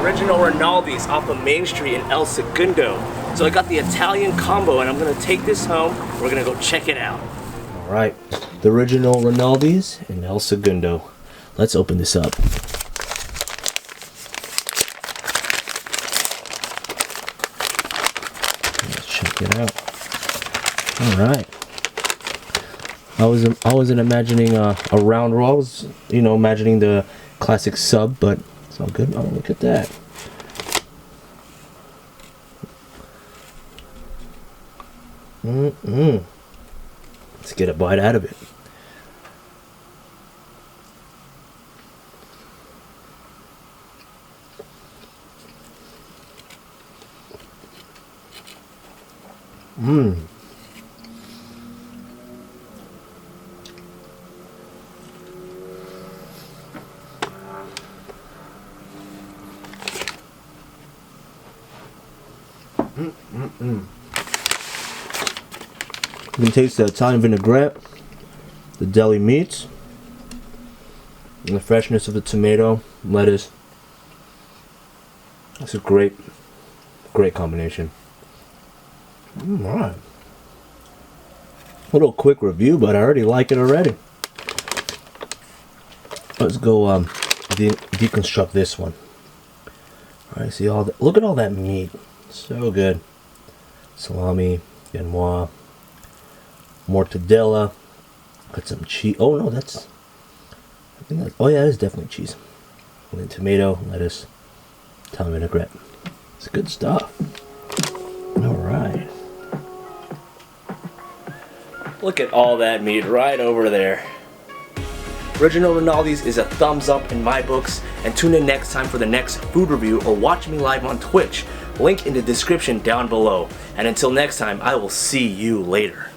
original Rinaldi's off of Main Street in El Segundo. So I got the Italian combo and I'm gonna take this home. We're gonna go check it out. All right, the original Rinaldi's in El Segundo. Let's open this up. Let's check it out. All right. I wasn't imagining a round roll. I was, imagining the classic sub, but it's all good. Oh, look at that. Let's get a bite out of it. You can taste the Italian vinaigrette, the deli meats, and the freshness of the tomato, lettuce. That's a great combination. Alright. A little quick review, but I already like it already. Let's go deconstruct this one. Alright, see all that. Look at all that meat. So good. Salami, genoa, mortadella. Got some cheese. Oh no, oh yeah, that is definitely cheese. And then tomato, lettuce, Italian vinaigrette. It's good stuff. Alright. Look at all that meat right over there. Original Rinaldi's is a thumbs up in my books, and tune in next time for the next food review or watch me live on Twitch. Link in the description down below. And until next time, I will see you later.